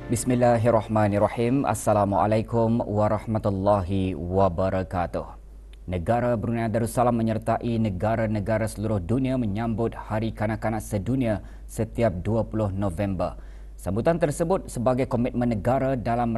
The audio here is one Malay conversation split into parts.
Bismillahirrahmanirrahim. Assalamualaikum warahmatullahi wabarakatuh. Negara Brunei Darussalam menyertai negara-negara seluruh dunia menyambut Hari Kanak-kanak Sedunia setiap 20 November. Sambutan tersebut sebagai komitmen negara dalam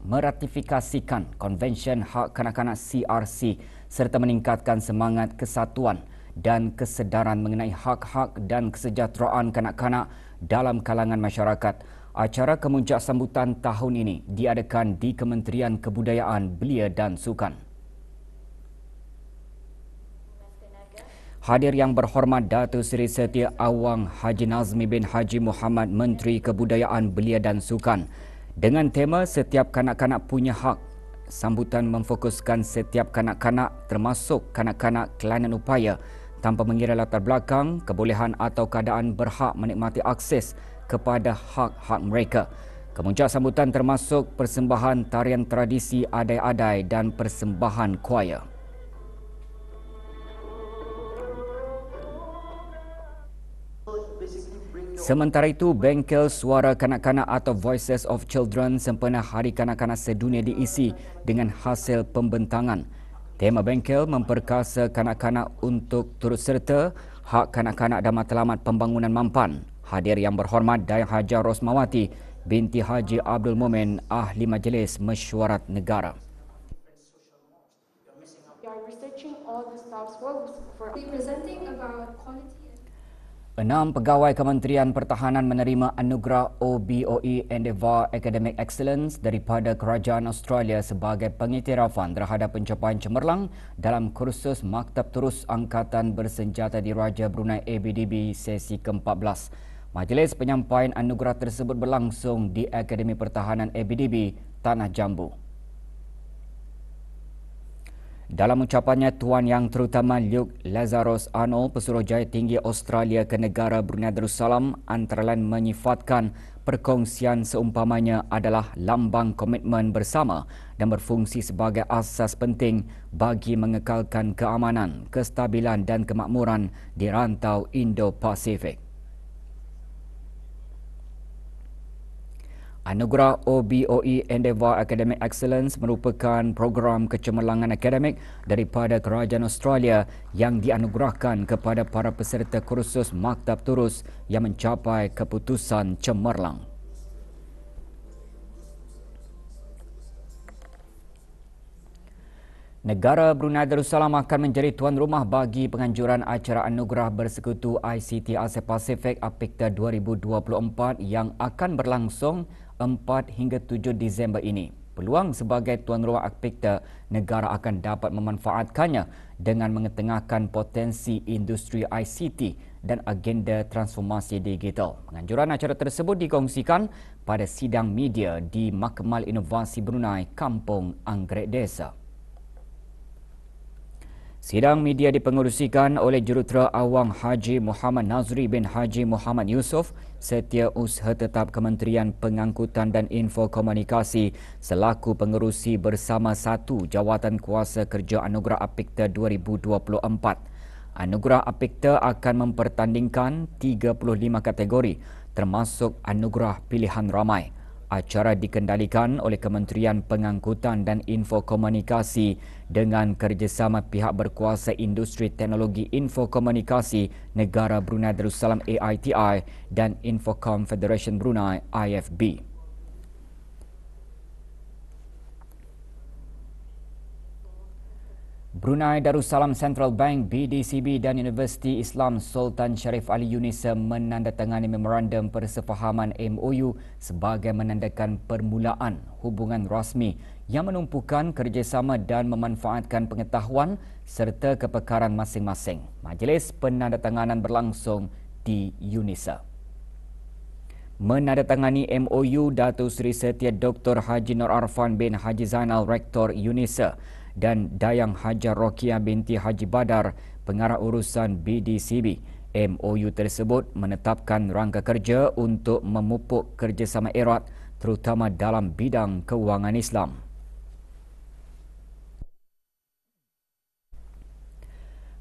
meratifikasikan Konvensyen Hak Kanak-kanak CRC serta meningkatkan semangat kesatuan dan kesedaran mengenai hak-hak dan kesejahteraan kanak-kanak dalam kalangan masyarakat. Acara kemuncak sambutan tahun ini diadakan di Kementerian Kebudayaan, Belia dan Sukan. Hadir yang berhormat Datuk Seri Setia Awang Haji Nazmi bin Haji Muhammad, Menteri Kebudayaan, Belia dan Sukan. Dengan tema Setiap Kanak-kanak Punya Hak, sambutan memfokuskan setiap kanak-kanak termasuk kanak-kanak kelainan upaya tanpa mengira latar belakang, kebolehan atau keadaan berhak menikmati akses kepada hak-hak mereka. Kemuncak sambutan termasuk persembahan tarian tradisi adai-adai dan persembahan choir. Sementara itu, bengkel suara kanak-kanak atau Voices of Children sempena Hari Kanak-kanak Sedunia diisi dengan hasil pembentangan. Tema bengkel memperkasa kanak-kanak untuk turut serta, hak kanak-kanak dan matlamat pembangunan mampan. Hadir yang berhormat Dayang Haja Rosmawati binti Haji Abdul Momen, Ahli Majlis Mesyuarat Negara. Enam pegawai Kementerian Pertahanan menerima anugerah OBOE Endeavour Academic Excellence daripada Kerajaan Australia sebagai pengiktirafan terhadap pencapaian cemerlang dalam kursus Maktab Terus Angkatan Bersenjata Diraja Brunei ABDB sesi ke-14. Majlis penyampaian anugerah tersebut berlangsung di Akademi Pertahanan ABDB, Tanah Jambu. Dalam ucapannya, Tuan Yang Terutama Luke Lazarus Arnold, Pesuruhjaya Tinggi Australia ke negara Brunei Darussalam, antara lain menyifatkan perkongsian seumpamanya adalah lambang komitmen bersama dan berfungsi sebagai asas penting bagi mengekalkan keamanan, kestabilan dan kemakmuran di rantau Indo-Pasifik. Anugerah OBOE Endeavour Academic Excellence merupakan program kecemerlangan akademik daripada Kerajaan Australia yang dianugerahkan kepada para peserta kursus Maktab Terus yang mencapai keputusan cemerlang. Negara Brunei Darussalam akan menjadi tuan rumah bagi penganjuran acara Anugerah Bersekutu ICT Asia Pasifik APIKTA 2024 yang akan berlangsung 4 hingga 7 Disember ini. Peluang sebagai tuan rumah APIKTA, negara akan dapat memanfaatkannya dengan mengetengahkan potensi industri ICT dan agenda transformasi digital. Penganjuran acara tersebut dikongsikan pada sidang media di Makmal Inovasi Brunei, Kampung Anggrek Desa. Sidang media dipengerusikan oleh Jurutera Awang Haji Muhammad Nazri bin Haji Muhammad Yusof, Setiausaha Tetap Kementerian Pengangkutan dan Infokomunikasi selaku pengerusi bersama satu Jawatan Kuasa Kerja Anugerah APIKTA 2024. Anugerah APIKTA akan mempertandingkan 35 kategori termasuk Anugerah Pilihan Ramai. Acara dikendalikan oleh Kementerian Pengangkutan dan Infokomunikasi dengan kerjasama pihak berkuasa Industri Teknologi Infokomunikasi Negara Brunei Darussalam AITI dan Infocom Federation Brunei IFB. Brunei Darussalam Central Bank BDCB dan Universiti Islam Sultan Sharif Ali UNISA menandatangani memorandum persefahaman MOU sebagai menandakan permulaan hubungan rasmi yang menumpukan kerjasama dan memanfaatkan pengetahuan serta kepakaran masing-masing. Majlis penandatanganan berlangsung di UNISA. Menandatangani MOU Datuk Seri Setia Dr. Haji Nur Arfan bin Haji Zainal, Rektor UNISA, dan Dayang Haja Rokia binti Haji Badar, Pengarah Urusan BDCB. MOU tersebut menetapkan rangka kerja untuk memupuk kerjasama erat terutama dalam bidang kewangan Islam.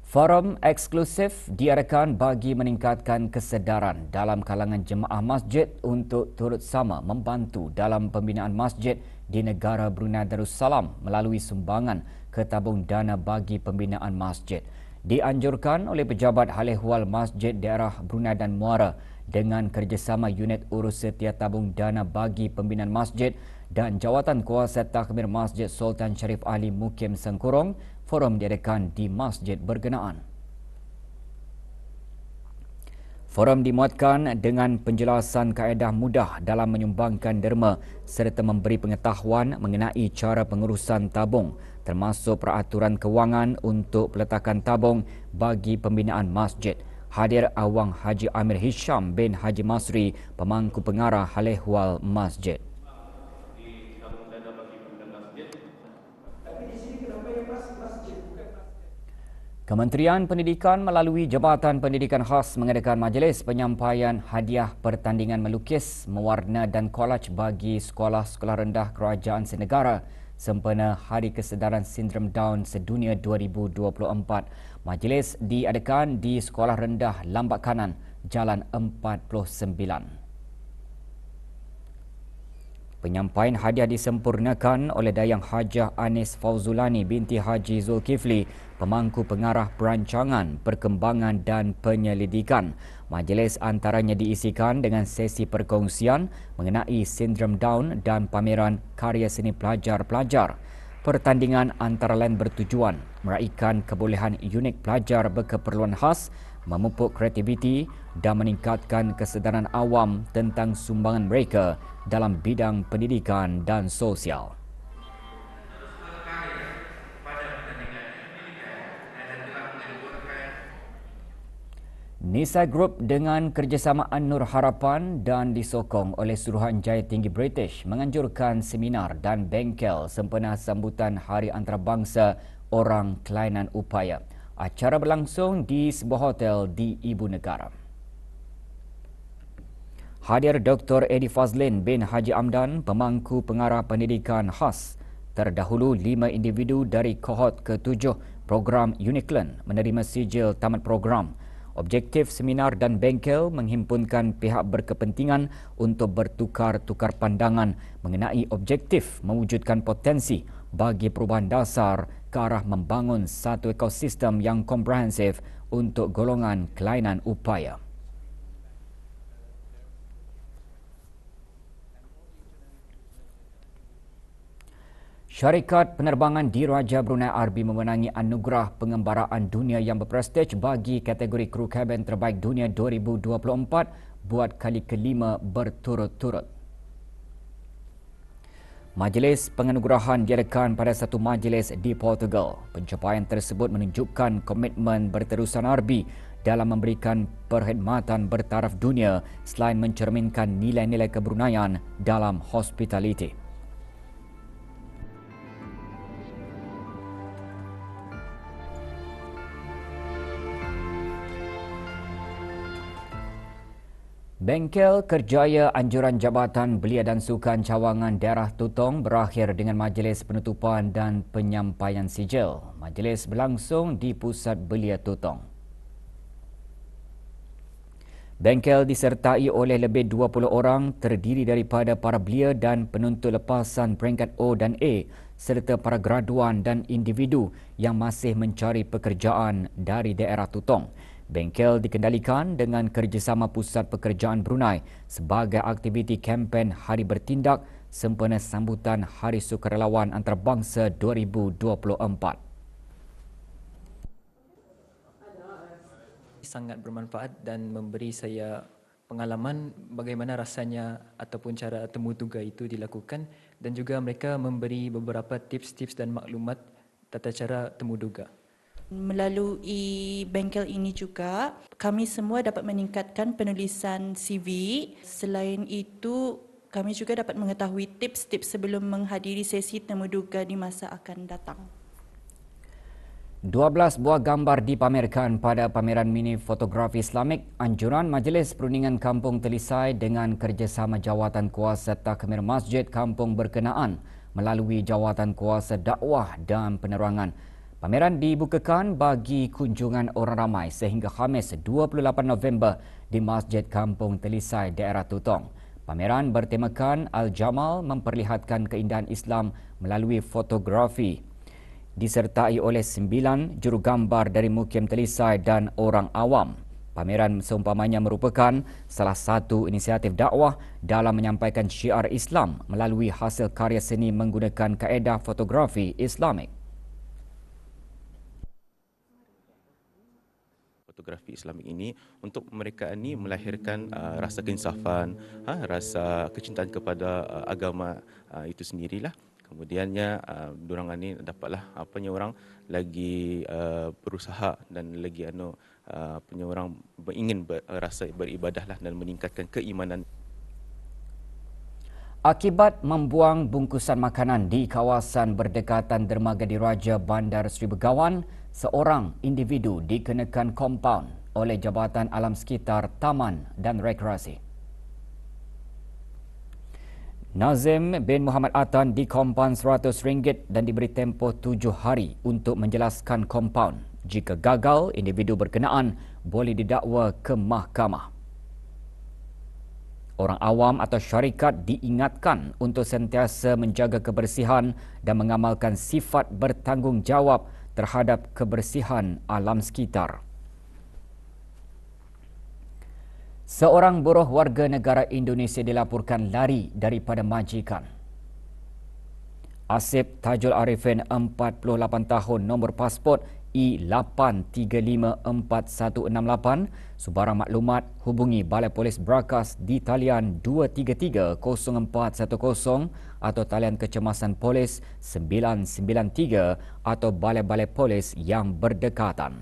Forum eksklusif diadakan bagi meningkatkan kesedaran dalam kalangan jemaah masjid untuk turut sama membantu dalam pembinaan masjid di negara Brunei Darussalam melalui sumbangan ke tabung dana bagi pembinaan masjid. Dianjurkan oleh Pejabat Hal Ehwal Masjid Daerah Brunei dan Muara dengan kerjasama Unit Urus Setia Tabung Dana bagi Pembinaan Masjid dan Jawatan Kuasa Takmir Masjid Sultan Sharif Ali Mukim Sengkurong. Forum diadakan di masjid berkenaan. Forum dimuatkan dengan penjelasan kaedah mudah dalam menyumbangkan derma serta memberi pengetahuan mengenai cara pengurusan tabung termasuk peraturan kewangan untuk peletakan tabung bagi pembinaan masjid. Hadir Awang Haji Amir Hisham bin Haji Masri, Pemangku Pengarah Hal Ehwal Masjid. Kementerian Pendidikan melalui Jabatan Pendidikan Khas mengadakan majlis penyampaian hadiah pertandingan melukis, mewarna dan kolaj bagi sekolah-sekolah rendah kerajaan senegara sempena Hari Kesedaran Sindrom Down Sedunia 2024. Majlis diadakan di Sekolah Rendah Lambak Kanan, Jalan 49. Penyampaian hadiah disempurnakan oleh Dayang Hajah Anis Fauzulani binti Haji Zulkifli, Pemangku Pengarah Perancangan, Perkembangan dan Penyelidikan. Majlis antaranya diisikan dengan sesi perkongsian mengenai sindrom Down dan pameran karya seni pelajar-pelajar. Pertandingan antara lain bertujuan meraihkan kebolehan unik pelajar berkeperluan khas, memupuk kreativiti dan meningkatkan kesedaran awam tentang sumbangan mereka dalam bidang pendidikan dan sosial. Nisa Group dengan kerjasama An-Nur Harapan dan disokong oleh Suruhanjaya Tinggi British menganjurkan seminar dan bengkel sempena sambutan Hari Antarabangsa Orang Kelainan Upaya. Acara berlangsung di sebuah hotel di Ibu Negara. Hadir Dr. Eddie Fazlin bin Haji Amdan, Pemangku Pengarah Pendidikan Khas. Terdahulu 5 individu dari kohort ke-7 program Uniclan menerima sijil tamat program. Objektif seminar dan bengkel menghimpunkan pihak berkepentingan untuk bertukar-tukar pandangan mengenai objektif mewujudkan potensi bagi perubahan dasar ke arah membangun satu ekosistem yang komprehensif untuk golongan kelainan upaya. Syarikat Penerbangan Diraja Brunei RB memenangi anugerah pengembaraan dunia yang berprestij bagi kategori kru kabin terbaik dunia 2024 buat kali kelima berturut-turut. Majlis penganugerahan diadakan pada satu majlis di Portugal. Pencapaian tersebut menunjukkan komitmen berterusan RB dalam memberikan perkhidmatan bertaraf dunia selain mencerminkan nilai-nilai kebruneian dalam hospitality. Bengkel Kerjaya Anjuran Jabatan Belia dan Sukan Cawangan Daerah Tutong berakhir dengan majlis penutupan dan penyampaian sijil. Majlis berlangsung di Pusat Belia Tutong. Bengkel disertai oleh lebih 20 orang terdiri daripada para belia dan penuntut lepasan peringkat O dan A serta para graduan dan individu yang masih mencari pekerjaan dari daerah Tutong. Bengkel dikendalikan dengan kerjasama Pusat Pekerjaan Brunei sebagai aktiviti kempen Hari Bertindak sempena sambutan Hari Sukarelawan Antarabangsa 2024. Sangat bermanfaat dan memberi saya pengalaman bagaimana rasanya ataupun cara temu tuga itu dilakukan, dan juga mereka memberi beberapa tips-tips dan maklumat tata cara temu tuga. Melalui bengkel ini juga, kami semua dapat meningkatkan penulisan CV. Selain itu, kami juga dapat mengetahui tips-tips sebelum menghadiri sesi temu duga di masa akan datang. 12 buah gambar dipamerkan pada pameran mini fotografi Islamik anjuran Majlis Perundingan Kampung Telisai dengan kerjasama Jawatan Kuasa Takmir Masjid Kampung berkenaan melalui Jawatan Kuasa Dakwah dan Penerangan. Pameran dibukakan bagi kunjungan orang ramai sehingga Khamis 28 November di Masjid Kampung Telisai, daerah Tutong. Pameran bertemakan Al-Jamal memperlihatkan keindahan Islam melalui fotografi. Disertai oleh 9 jurugambar dari Mukim Telisai dan orang awam. Pameran seumpamanya merupakan salah satu inisiatif dakwah dalam menyampaikan syiar Islam melalui hasil karya seni menggunakan kaedah fotografi Islamik. Fotografi Islamik ini untuk mereka ini melahirkan rasa keinsafan, rasa kecintaan kepada agama itu sendirilah. Kemudiannya diorang ini dapatlah orang lagi berusaha dan lagi orang ingin rasa beribadahlah dan meningkatkan keimanan. Akibat membuang bungkusan makanan di kawasan berdekatan dermaga diraja Bandar Seri Begawan, seorang individu dikenakan kompaun oleh Jabatan Alam Sekitar, Taman dan Rekreasi. Nazim bin Muhammad Atan dikompaun RM100 dan diberi tempoh 7 hari untuk menjelaskan kompaun. Jika gagal, individu berkenaan boleh didakwa ke mahkamah. Orang awam atau syarikat diingatkan untuk sentiasa menjaga kebersihan dan mengamalkan sifat bertanggungjawab terhadap kebersihan alam sekitar. Seorang buruh warga negara Indonesia dilaporkan lari daripada majikan. Asif Tajul Arifin, 48 tahun, nombor pasport I835468. Sebarang maklumat hubungi Balai Polis Brakas di talian 233-0410 atau talian kecemasan polis 993 atau balai-balai polis yang berdekatan.